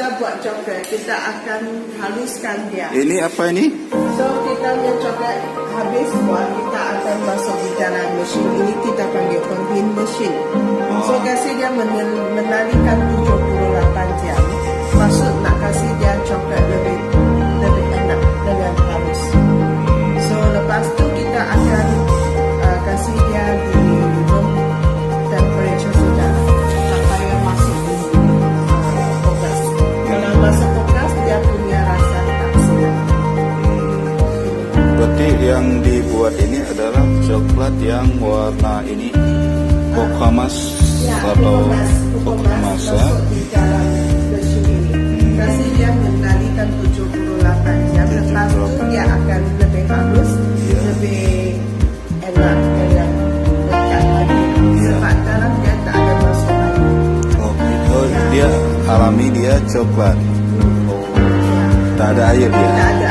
kita buat coklat, kita akan haluskan dia. Ini apa ini? So kita punya coklat habis buat, kita akan masuk di dalam mesin. Ini kita panggil pembin mesin. So kasih dia menarikan 78 jam. Maksud nak kasih dia coklat lebih enak dengan halus. So lepas tu kita akan kasih dia di room temperature sudah sampai yang masuk di kulkas. Kalau masuk kulkas dia punya rasa tak sedap. Berarti yang dibuat ini adalah coklat yang warna ini Pokamas atau Pokamas ya? Masuk di dalam mesin ini. Kasih dia menarikan 78 jam. Lepas tu dia akan lebih halus, lebih enak dengan dekat lagi. Sebab dalam dia tak ada masuk lagi. Oh, dia alami dia coklat. Tak ada air dia. Tak ada